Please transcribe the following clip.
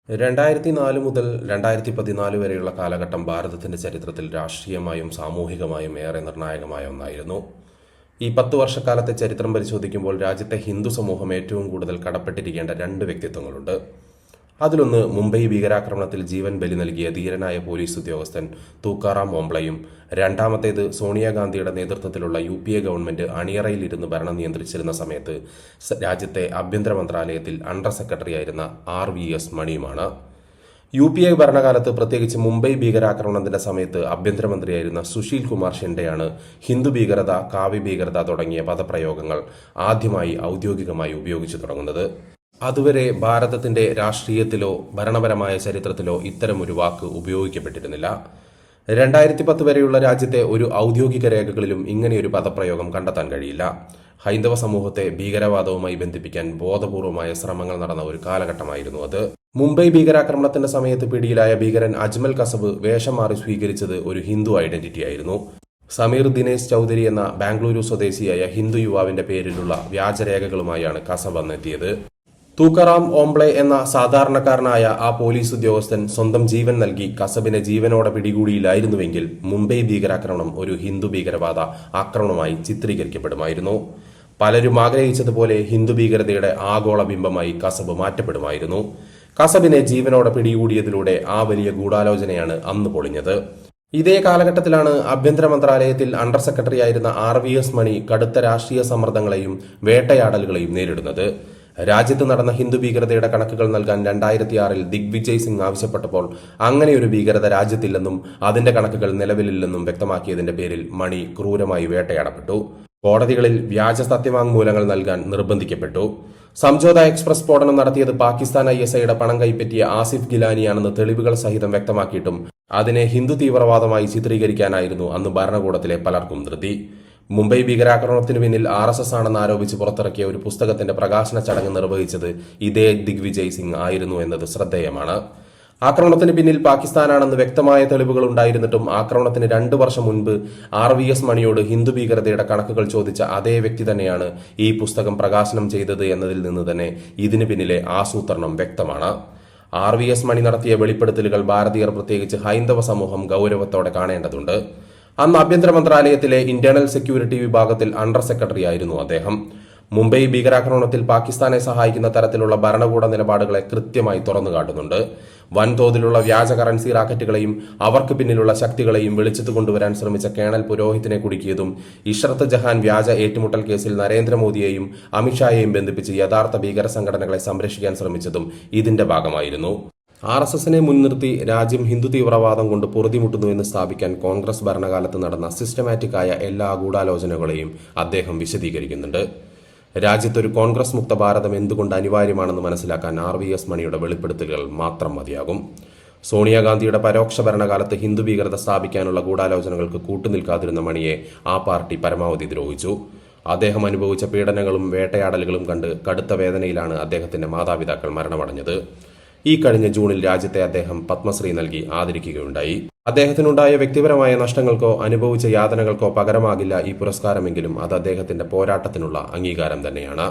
2004 മുതൽ 2014 വരെയുള്ള കാലഘട്ടം ഭാരതത്തിന്റെ ചരിത്രത്തിൽ രാഷ്ട്രീയമായും സാമൂഹികമായും ഏറെ നിർണായകമായ ഒന്നായിരുന്നു. ഈ 10 വർഷക്കാലത്തെ ചരിത്രം പരിശോധിക്കുമ്പോൾ രാജ്യത്തെ ഹിന്ദു സമൂഹം ഏറ്റവും കൂടുതൽ കടപ്പെട്ടിരിക്കേണ്ട രണ്ട് വ്യക്തിത്വങ്ങളുണ്ട്. അതിലൊന്ന് മുംബൈ ഭീകരാക്രമണത്തിൽ ജീവൻ ബലി നൽകിയ ധീരനായ പോലീസ് ഉദ്യോഗസ്ഥൻ തൂക്കാറാം ഓംബ്ലയും, രണ്ടാമത്തേത് സോണിയാഗാന്ധിയുടെ നേതൃത്വത്തിലുള്ള UPA ഗവൺമെന്റ് അണിയറയിലിരുന്ന് ഭരണം നിയന്ത്രിച്ചിരുന്ന സമയത്ത് രാജ്യത്തെ ആഭ്യന്തര മന്ത്രാലയത്തിൽ അണ്ടർ സെക്രട്ടറിയായിരുന്ന RVS മണിയുമാണ്. UPA ഭരണകാലത്ത് പ്രത്യേകിച്ച് മുംബൈ ഭീകരാക്രമണത്തിന്റെ സമയത്ത് ആഭ്യന്തരമന്ത്രിയായിരുന്ന സുശീൽ കുമാർ ഷിൻഡെയാണ് ഹിന്ദു ഭീകരത, കാവ്യ ഭീകരത തുടങ്ങിയ പദപ്രയോഗങ്ങൾ ആദ്യമായി ഔദ്യോഗികമായി ഉപയോഗിച്ചു തുടങ്ങുന്നത്. അതുവരെ ഭാരതത്തിന്റെ രാഷ്ട്രീയത്തിലോ ഭരണപരമായ ചരിത്രത്തിലോ ഇത്തരമൊരു വാക്ക് ഉപയോഗിക്കപ്പെട്ടിരുന്നില്ല. 2010 വരെയുള്ള രാജ്യത്തെ ഒരു ഔദ്യോഗിക രേഖകളിലും ഇങ്ങനെയൊരു പദപ്രയോഗം കണ്ടെത്താൻ കഴിയില്ല. ഹൈന്ദവ സമൂഹത്തെ ഭീകരവാദവുമായി ബന്ധിപ്പിക്കാൻ ബോധപൂർവമായ ശ്രമങ്ങൾ നടന്ന ഒരു കാലഘട്ടമായിരുന്നു അത്. മുംബൈ ഭീകരാക്രമണത്തിന്റെ സമയത്ത് പിടിയിലായ ഭീകരൻ അജ്മൽ കസബ് വേഷം മാറി സ്വീകരിച്ചത് ഒരു ഹിന്ദു ഐഡന്റിറ്റിയായിരുന്നു. സമീർ ദിനേശ് ചൌധരി എന്ന ബാംഗ്ലൂരു സ്വദേശിയായ ഹിന്ദു യുവാവിന്റെ പേരിലുള്ള വ്യാജരേഖകളുമായാണ് കസബ് അന്നെത്തിയത്. തൂക്കാറാം ഓംബ്ലെ എന്ന സാധാരണക്കാരനായ ആ പോലീസ് ഉദ്യോഗസ്ഥൻ സ്വന്തം ജീവൻ നൽകി കസബിനെ ജീവനോടെ പിടികൂടിയില്ലായിരുന്നുവെങ്കിൽ മുംബൈ ഭീകരാക്രമണം ഒരു ഹിന്ദു ഭീകരവാദ ആക്രമണമായി ചിത്രീകരിക്കപ്പെടുമായിരുന്നു. പലരും ആഗ്രഹിച്ചതുപോലെ ഹിന്ദു ഭീകരതയുടെ ആഗോള ബിംബമായി കസബ് മാറ്റപ്പെടുമായിരുന്നു. കസബിനെ ജീവനോടെ പിടികൂടിയതിലൂടെ ആ വലിയ ഗൂഢാലോചനയാണ് അന്ന് പൊളിഞ്ഞത്. ഇതേ കാലഘട്ടത്തിലാണ് ആഭ്യന്തര മന്ത്രാലയത്തിൽ അണ്ടർ സെക്രട്ടറിയായിരുന്ന RVS മണി കടുത്ത രാഷ്ട്രീയ സമ്മർദ്ദങ്ങളെയും വേട്ടയാടലുകളെയും നേരിടുന്നത്. രാജ്യത്ത് നടന്ന ഹിന്ദു ഭീകരതയുടെ കണക്കുകൾ നൽകാൻ 2006 ദിഗ്വിജയ് സിംഗ് ആവശ്യപ്പെട്ടപ്പോൾ അങ്ങനെയൊരു ഭീകരത രാജ്യത്തില്ലെന്നും അതിന്റെ കണക്കുകൾ നിലവിലില്ലെന്നും വ്യക്തമാക്കിയതിന്റെ പേരിൽ മണി ക്രൂരമായി വേട്ടയാടപ്പെട്ടു. കോടതികളിൽ വ്യാജ സത്യവാങ്മൂലങ്ങൾ നൽകാൻ നിർബന്ധിക്കപ്പെട്ടു. സംജോത എക്സ്പ്രസ് സ്ഫോടനം നടത്തിയത് പാകിസ്ഥാൻ ISIയുടെ പണം കൈപ്പറ്റിയ ആസിഫ് ഗിലാനിയാണെന്ന് തെളിവുകൾ സഹിതം വ്യക്തമാക്കിയിട്ടും അതിനെ ഹിന്ദു തീവ്രവാദമായി ചിത്രീകരിക്കാനായിരുന്നു അന്ന് ഭരണകൂടത്തിലെ പലർക്കും ധൃതി. മുംബൈ ഭീകരാക്രമണത്തിന് പിന്നിൽ RSS ആണെന്ന് ആരോപിച്ച് പുറത്തിറക്കിയ ഒരു പുസ്തകത്തിന്റെ പ്രകാശന ചടങ്ങ് നിർവഹിച്ചത് ഇതേ ദിഗ്വിജയ് സിംഗ് ആയിരുന്നു എന്നത് ശ്രദ്ധേയമാണ്. ആക്രമണത്തിന് പിന്നിൽ പാകിസ്ഥാനാണെന്ന് വ്യക്തമായ തെളിവുകൾ ഉണ്ടായിരുന്നിട്ടും ആക്രമണത്തിന് 2 വർഷം മുൻപ് RVS മണിയോട് ഹിന്ദു ഭീകരതയുടെ കണക്കുകൾ ചോദിച്ച അതേ വ്യക്തി തന്നെയാണ് ഈ പുസ്തകം പ്രകാശനം ചെയ്തത് എന്നതിൽ നിന്ന് തന്നെ ഇതിന് പിന്നിലെ ആസൂത്രണം വ്യക്തമാണ്. RVS മണി നടത്തിയ വെളിപ്പെടുത്തലുകൾ ഭാരതീയർ, പ്രത്യേകിച്ച് ഹൈന്ദവ സമൂഹം ഗൗരവത്തോടെ കാണേണ്ടതുണ്ട്. അന്ന് ആഭ്യന്തര മന്ത്രാലയത്തിലെ ഇന്റേണൽ സെക്യൂരിറ്റി വിഭാഗത്തിൽ അണ്ടർ സെക്രട്ടറി ആയിരുന്നു അദ്ദേഹം. മുംബൈ ഭീകരാക്രമണത്തിൽ പാകിസ്ഥാനെ സഹായിക്കുന്ന തരത്തിലുള്ള ഭരണകൂട നിലപാടുകളെ കൃത്യമായി തുറന്നുകാട്ടുന്നുണ്ട്. വൻതോതിലുള്ള വ്യാജ കറൻസി റാക്കറ്റുകളെയും അവർക്ക് പിന്നിലുള്ള ശക്തികളെയും വെളിച്ചത്ത് കൊണ്ടുവരാൻ ശ്രമിച്ച കേണൽ പുരോഹിത്തിനെ കുടുക്കിയതും, ഇഷ്റത്ത് ജഹാൻ വ്യാജ ഏറ്റുമുട്ടൽ കേസിൽ നരേന്ദ്രമോദിയെയും അമിത്ഷായെയും ബന്ധിപ്പിച്ച് യഥാർത്ഥ ഭീകര സംഘടനകളെ സംരക്ഷിക്കാൻ ശ്രമിച്ചതും ഇതിന്റെ ഭാഗമായിരുന്നു. RSSനെ മുൻനിർത്തി രാജ്യം ഹിന്ദു തീവ്രവാദം കൊണ്ട് പൊറുതിമുട്ടുന്നുവെന്ന് സ്ഥാപിക്കാൻ കോൺഗ്രസ് ഭരണകാലത്ത് നടന്ന സിസ്റ്റമാറ്റിക് ആയ എല്ലാ ഗൂഢാലോചനകളെയും അദ്ദേഹം വിശദീകരിക്കുന്നുണ്ട്. രാജ്യത്തൊരു കോൺഗ്രസ് മുക്ത ഭാരതം എന്തുകൊണ്ട് അനിവാര്യമാണെന്ന് മനസ്സിലാക്കാൻ RVS മണിയുടെ വെളിപ്പെടുത്തലുകൾ മാത്രം മതിയാകും. സോണിയാഗാന്ധിയുടെ പരോക്ഷ ഭരണകാലത്ത് ഹിന്ദു ഭീകരത സ്ഥാപിക്കാനുള്ള ഗൂഢാലോചനകൾക്ക് കൂട്ടുനിൽക്കാതിരുന്ന മണിയെ ആ പാർട്ടി പരമാവധി ദ്രോഹിച്ചു. അദ്ദേഹം അനുഭവിച്ച പീഡനങ്ങളും വേട്ടയാടലുകളും കണ്ട് കടുത്ത വേദനയിലാണ് അദ്ദേഹത്തിന്റെ മാതാപിതാക്കൾ മരണമടഞ്ഞത്. ഈ കഴിഞ്ഞ ജൂണിൽ രാജ്യത്തെ അദ്ദേഹം പത്മശ്രീ നൽകി ആദരിക്കുകയുണ്ടായി. അദ്ദേഹത്തിനുണ്ടായ വ്യക്തിപരമായ നഷ്ടങ്ങൾക്കോ അനുഭവിച്ച യാതനകൾക്കോ പകരമാകില്ല ഈ പുരസ്കാരമെങ്കിലും അത് അദ്ദേഹത്തിന്റെ പോരാട്ടത്തിനുള്ള അംഗീകാരം തന്നെയാണ്.